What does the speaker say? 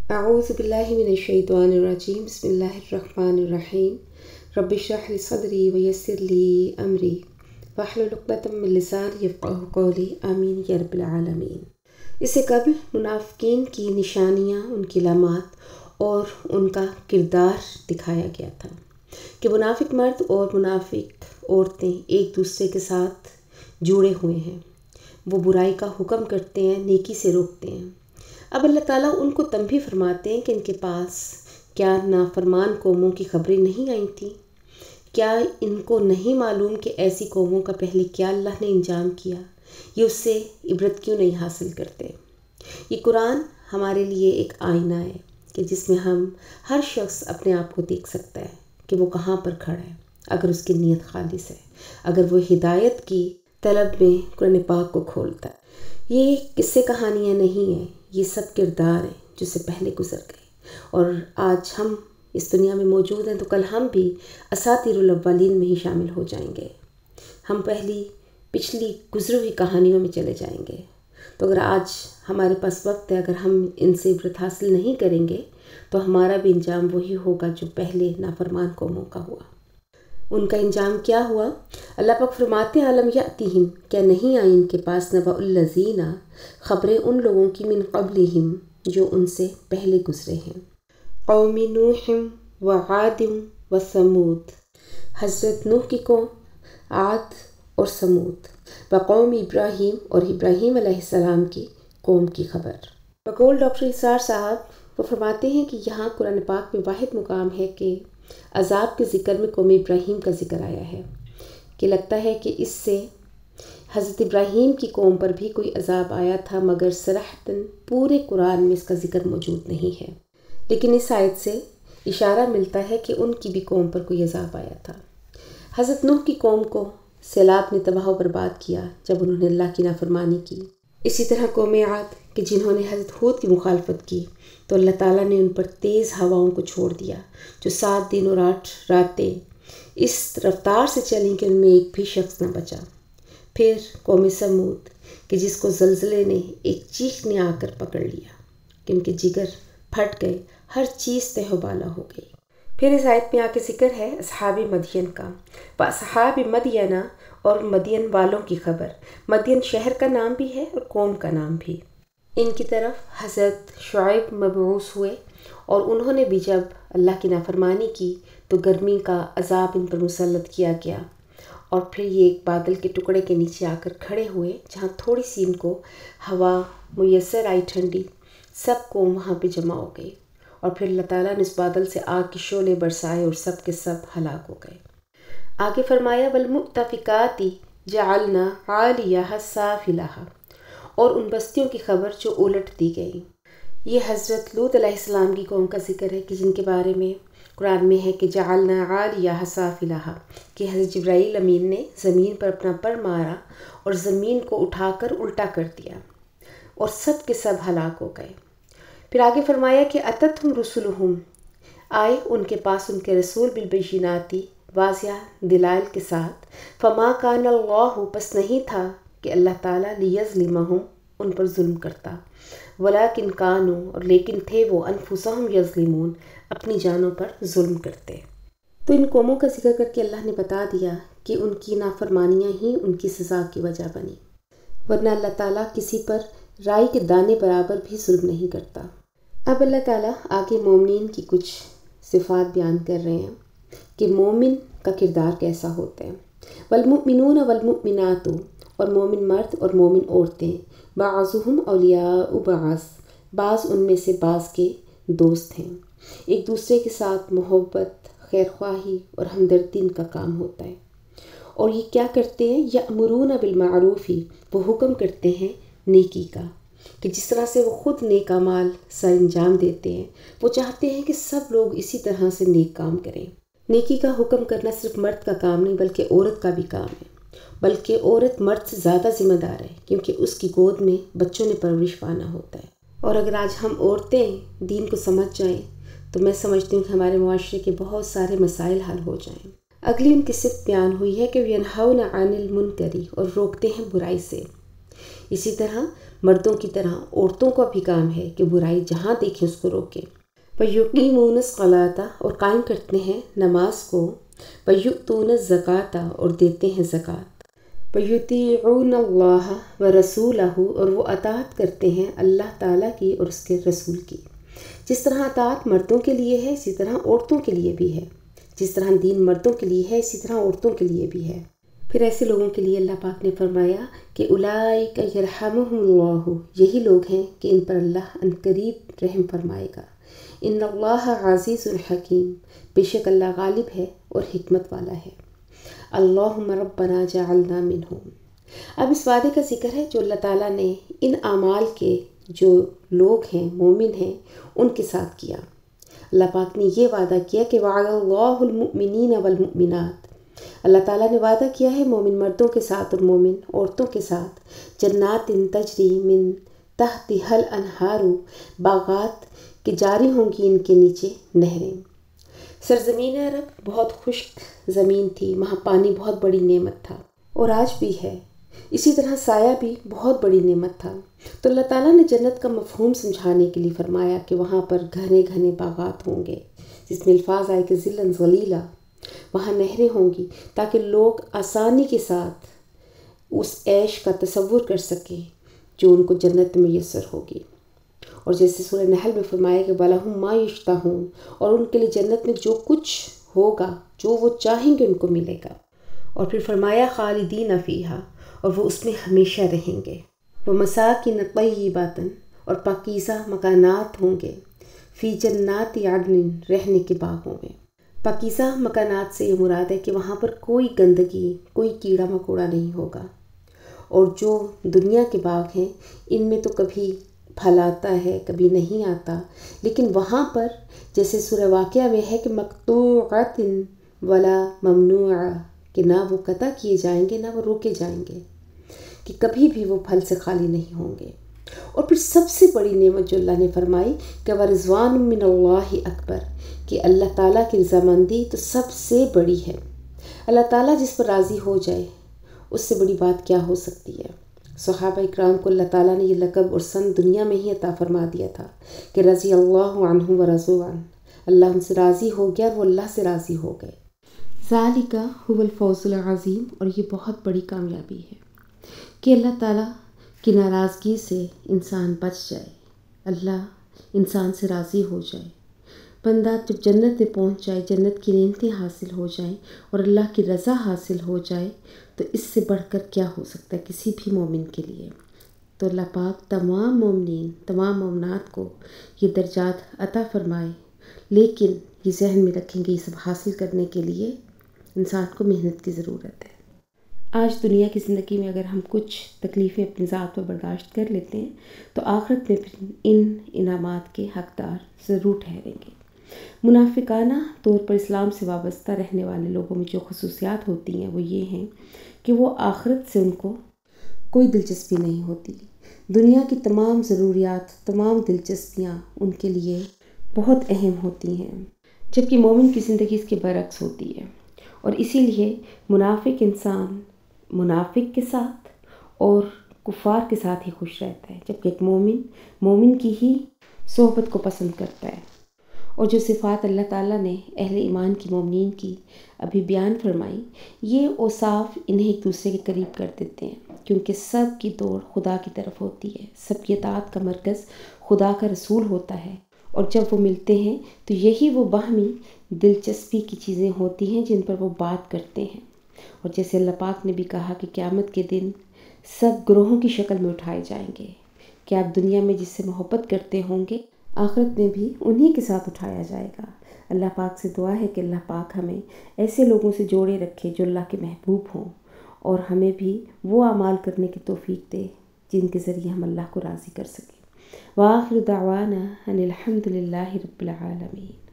اعوذ باللہ من الشیطان الرجیم بسم اللہ الرحمن الرحیم رب اشرح لی صدری ویسر لی امری واحلل عقدۃ من لسانی یفقہوا قولی آمین یا رب العالمین۔ اس سے قبل منافقین کی نشانیاں، ان کی علامات اور ان کا کردار دکھایا گیا تھا کہ منافق مرد اور منافق عورتیں ایک دوسرے کے ساتھ جڑے ہوئے ہیں، وہ برائی کا حکم کرتے ہیں، نیکی سے روکتے ہیں۔ اب اللہ تعالیٰ ان کو تنبیہ فرماتے ہیں کہ ان کے پاس کیا نافرمان قوموں کی خبریں نہیں آئی تھیں؟ کیا ان کو نہیں معلوم کہ ایسی قوموں کا پہلے کیا اللہ نے انجام کیا؟ یہ اس سے عبرت کیوں نہیں حاصل کرتے؟ یہ قرآن ہمارے لیے ایک آئینہ ہے کہ جس میں ہر شخص اپنے آپ کو دیکھ سکتا ہے کہ وہ کہاں پر کھڑا ہے، اگر اس کی نیت خالص ہے، اگر وہ ہدایت کی طلب میں قرآن پاک کو کھولتا ہے۔ یہ قصے کہانیاں نہیں ہیں، یہ سب کردار ہیں جو سے پہلے گزر گئے، اور آج ہم اس دنیا میں موجود ہیں تو کل ہم بھی اساطیر الاولین میں ہی شامل ہو جائیں گے۔ ہم پچھلی گزری ہوئی کہانیوں میں چلے جائیں گے۔ تو اگر آج ہمارے پاس وقت ہے، اگر ہم ان سے عبرت حاصل نہیں کریں گے تو ہمارا بھی انجام وہی ہوگا جو پہلے نافرمان قوموں کا ہوا۔ ان کا انجام کیا ہوا؟ اللہ پاک فرماتے ہیں علم یاتہم، کیا نہیں آئی ان کے پاس نبأ الذین، خبریں ان لوگوں کی من قبلہم جو ان سے پہلے گزرے ہیں، قوم نوح وعاد وثمود، حضرت نوح کی قوم، عاد اور سمود، وقوم ابراہیم اور ابراہیم علیہ السلام کی قوم کی خبر۔ بقول ڈاکٹر اسرار صاحب، وہ فرماتے ہیں کہ یہاں قرآن پاک میں واحد مقام ہے کہ عذاب کے ذکر میں قوم ابراہیم کا ذکر آیا ہے، کہ لگتا ہے کہ اس سے حضرت ابراہیم کی قوم پر بھی کوئی عذاب آیا تھا، مگر صراحتاً پورے قرآن میں اس کا ذکر موجود نہیں ہے، لیکن اس آیت سے اشارہ ملتا ہے کہ ان کی بھی قوم پر کوئی عذاب آیا تھا۔ حضرت نوح کی قوم کو سیلاب نے تباہ و برباد کیا جب انہوں نے اللہ کی نافرمانی کی۔ اسی طرح قوم عاد کہ جنہوں نے حضرت ہود کی مخالفت کی تو اللہ تعالیٰ نے ان پر تیز ہواؤں کو چھوڑ دیا جو 7 دن اور 8 راتیں اس رفتار سے چلیں کہ ان میں ایک بھی شخص نہ بچا۔ پھر قوم سمود کہ جس کو زلزلے نے ایک چیخ نے آ کر پکڑ لیا کہ ان کے جگر پھٹ گئے، ہر چیز تہہ و بالا ہو گئی۔ پھر اس آیت میں آ کے ذکر ہے اصحاب مدین کا، اصحاب مدینہ اور مدین والوں کی خبر۔ مدین شہر کا نام بھی ہے اور قوم کا نام بھی۔ ان کی طرف حضرت شعیب مبعوث ہوئے اور انہوں نے بھی جب اللہ کی نافرمانی کی تو گرمی کا عذاب ان پر مسلط کیا گیا، اور پھر یہ ایک بادل کے ٹکڑے کے نیچے آ کر کھڑے ہوئے جہاں تھوڑی سی ان کو ہوا میسر آئی ٹھنڈی، سب قوم وہاں پہ جمع ہو گئی، اور پھر اللہ تعالیٰ نے اس بادل سے آگ کے شعلے برسائے اور سب کے سب ہلاک ہو گئے۔ آگے فرمایا والمؤتفقات جعلنا عالیہا سافلہا، اور ان بستیوں کی خبر جو الٹ دی گئی۔ یہ حضرت لوط علیہ السلام کی قوم کا ذکر ہے کہ جن کے بارے میں قرآن میں ہے کہ جعلنا عالیہا سافلہا، کہ حضرت جبرائیل امین نے زمین پر اپنا پر مارا اور زمین کو اٹھا کر الٹا کر دیا اور سب کے سب ہلاک ہو گئے۔ پھر آگے فرمایا کہ اتتہم رسلہم، آئے ان کے پاس ان کے رسول بالبینات، واضح دلائل کے ساتھ، فما کان اللہ، پس نہیں تھا کہ اللہ تعالیٰ لیظلمہم، ان پر ظلم کرتا، ولیکن کانوا، اور لیکن تھے وہ، انفسہم یظلمون، اپنی جانوں پر ظلم کرتے۔ تو ان قوموں کا ذکر کر کے اللہ نے بتا دیا کہ ان کی نافرمانیاں ہی ان کی سزا کی وجہ بنی، ورنہ اللہ تعالیٰ کسی پر رائی کے دانے برابر بھی ظلم نہیں کرتا۔ اب اللہ تعالیٰ آگے مومنین کی کچھ صفات بیان کر رہے ہیں کہ مومن کا کردار کیسا ہوتا ہے۔ والمؤمنون والمؤمنات، اور مومن مرد اور مومن عورتیں، بعضهم اولیاء بعض، بعض ان میں سے بعض کے دوست ہیں، ایک دوسرے کے ساتھ محبت، خیرخواہی اور ہمدردی ان کا کام ہوتا ہے۔ اور یہ کیا کرتے ہیں؟ یأمرون بالمعروف، وہ حکم کرتے ہیں نیکی کا، کہ جس طرح سے وہ خود نیک اعمال سر انجام دیتے ہیں، وہ چاہتے ہیں کہ سب لوگ اسی طرح سے نیک کام کریں۔ نیکی کا حکم کرنا صرف مرد کا کام نہیں بلکہ عورت کا بھی کام ہے، بلکہ عورت مرد سے زیادہ ذمہ دار ہے کیونکہ اس کی گود میں بچوں نے پرورش پانا ہوتا ہے۔ اور اگر آج ہم عورتیں دین کو سمجھ جائیں تو میں سمجھتی ہوں کہ ہمارے معاشرے کے بہت سارے مسائل حل ہو جائیں۔ اگلی ان کی صفت بیان ہوئی ہے کہ ینہون عن المنکر، اور روکتے ہیں برائی سے، اسی طرح مردوں کی طرح عورتوں کا بھی کام ہے کہ برائی جہاں دیکھیں اس کو روکیں۔ وَيُقِيمُونَ الصَّلَاةَ اور قائم کرتے ہیں نماز کو، وَيُؤْتُونَ الزَّكَاةَ اور دیتے ہیں زکوٰۃ، وَيُطِيعُونَ اللَّهَ وَرَسُولَهُ اور وہ اطاعت کرتے ہیں اللہ تعالیٰ کی اور اس کے رسول کی۔ جس طرح اطاعت مردوں کے لیے ہے اسی طرح عورتوں کے لیے بھی ہے، جس طرح دین مردوں کے لیے ہے اسی طرح عورتوں کے لیے بھی ہے۔ پھر ایسے لوگوں کے لیے اللہ پاک نے فرمایا کہ اولئک یرحمہم اللہ، یہی لوگ ہیں کہ ان پر اللہ عنقریب رحم فرمائے گا۔ ان اللہ عزیز الحکیم، بے شک اللہ غالب ہے اور حکمت والا ہے۔ اللہم ربنا جعلنا منہم، اب اس وعدے کا ذکر ہے جو اللہ تعالیٰ نے ان اعمال کے جو لوگ ہیں مومن ہیں ان کے ساتھ کیا۔ اللہ پاک نے یہ وعدہ کیا کہ وعد اللہ المؤمنین والمؤمنات، اللہ تعالیٰ نے وعدہ کیا ہے مومن مردوں کے ساتھ اور مومن عورتوں کے ساتھ، جنات تجری من تحتہا الانہار، باغات کہ جاری ہوں گی ان کے نیچے نہریں۔ سرزمین عرب بہت خشک زمین تھی، وہاں پانی بہت بڑی نعمت تھا اور آج بھی ہے، اسی طرح سایہ بھی بہت بڑی نعمت تھا۔ تو اللہ تعالیٰ نے جنت کا مفہوم سمجھانے کے لیے فرمایا کہ وہاں پر گھنے گھنے باغات ہوں گے، جس میں الفاظ آئے کہ ذلًا ذلیلا، وہاں نہریں ہوں گی تاکہ لوگ آسانی کے ساتھ اس عیش کا تصور کر سکیں جو ان کو جنت میں میسر ہوگی۔ اور جیسے سورہ نحل میں فرمایا کہ وَلَهُم مَا يَشْتَهُونَ، اور ان کے لیے جنت میں جو کچھ ہوگا جو وہ چاہیں گے ان کو ملے گا۔ اور پھر فرمایا خالدین فیہا، اور وہ اس میں ہمیشہ رہیں گے۔ وَمَسَاكِنَ طَيِّبَاتٍ، اور پاکیزہ مکانات ہوں گے، فی جنات عدن، رہنے کے باغوں میں۔ پاکیزہ مکانات سے یہ مراد ہے کہ وہاں پر کوئی گندگی، کوئی کیڑا مکوڑا نہیں ہوگا۔ اور جو دنیا کے باغ ہیں ان میں تو کبھی پھل آتا ہے کبھی نہیں آتا، لیکن وہاں پر جیسے سورہ واقعہ میں ہے کہ مقطوعۃ ولا ممنوعہ، کہ نہ وہ قطع کیے جائیں گے نہ وہ روکے جائیں گے، کہ کبھی بھی وہ پھل سے خالی نہیں ہوں گے۔ اور پھر سب سے بڑی نعمت جو اللہ نے فرمائی کہ ورضوان من اللہ اکبر، کہ اللہ تعالیٰ کی رضامندی تو سب سے بڑی ہے۔ اللہ تعالیٰ جس پر راضی ہو جائے اس سے بڑی بات کیا ہو سکتی ہے۔ صحابہ اکرام کو اللہ تعالیٰ نے یہ لقب اور سن دنیا میں ہی عطا فرما دیا تھا کہ رضی اللہ عنہم ورضوا عنہ، اللہ ان سے راضی ہو گیا اور وہ اللہ سے راضی ہو گئے۔ ذالک هو الفوز العظیم، اور یہ بہت بڑی کامیابی ہے کہ اللہ تعالیٰ کی ناراضگی سے انسان بچ جائے، اللہ انسان سے راضی ہو جائے۔ بندہ جب جنت میں پہنچ جائے، جنت کی نعمتیں حاصل ہو جائیں اور اللہ کی رضا حاصل ہو جائے، تو اس سے بڑھ کر کیا ہو سکتا ہے کسی بھی مومن کے لیے۔ تو اللہ پاک تمام مومنین، تمام مومنات کو یہ درجات عطا فرمائے، لیکن یہ ذہن میں رکھیں گے یہ سب حاصل کرنے کے لیے انسان کو محنت کی ضرورت ہے۔ آج دنیا کی زندگی میں اگر ہم کچھ تکلیفیں اپنی ذات پر برداشت کر لیتے ہیں تو آخرت میں پھر ان انعامات کے حقدار ضرور ٹھہریں گے۔ منافقانہ طور پر اسلام سے وابستہ رہنے والے لوگوں میں جو خصوصیات ہوتی ہیں وہ یہ ہیں کہ وہ آخرت سے ان کو کوئی دلچسپی نہیں ہوتی۔ دنیا کی تمام ضروریات، تمام دلچسپیاں ان کے لیے بہت اہم ہوتی ہیں، جبکہ مومن کی زندگی اس کے برعکس ہوتی ہے۔ اور اسی لیے منافق انسان منافق کے ساتھ اور کفار کے ساتھ ہی خوش رہتا ہے، جبکہ ایک مومن کی ہی صحبت کو پسند کرتا ہے۔ اور جو صفات اللہ تعالیٰ نے اہل ایمان کی مومنین کی ابھی بیان فرمائی، یہ اوصاف انہیں ایک دوسرے کے قریب کر دیتے ہیں، کیونکہ سب کی دوڑ خدا کی طرف ہوتی ہے، سب کی اطاعت کا مرکز خدا کا رسول ہوتا ہے، اور جب وہ ملتے ہیں تو یہی وہ باہمی دلچسپی کی چیزیں ہوتی ہیں جن پر وہ بات کرتے ہیں۔ اور جیسے اللہ پاک نے بھی کہا کہ قیامت کے دن سب گروہوں کی شکل میں اٹھائے جائیں گے، کہ آپ دنیا میں جس سے محبت کرتے ہوں گے آخرت میں بھی انہی کے ساتھ اٹھایا جائے گا۔ اللہ پاک سے دعا ہے کہ اللہ پاک ہمیں ایسے لوگوں سے جوڑے رکھے جو اللہ کے محبوب ہوں، اور ہمیں بھی وہ اعمال کرنے کی توفیق دے جن کے ذریعے ہم اللہ کو راضی کر سکیں۔ وآخر دعوانا ان الحمد للہ رب العالمین۔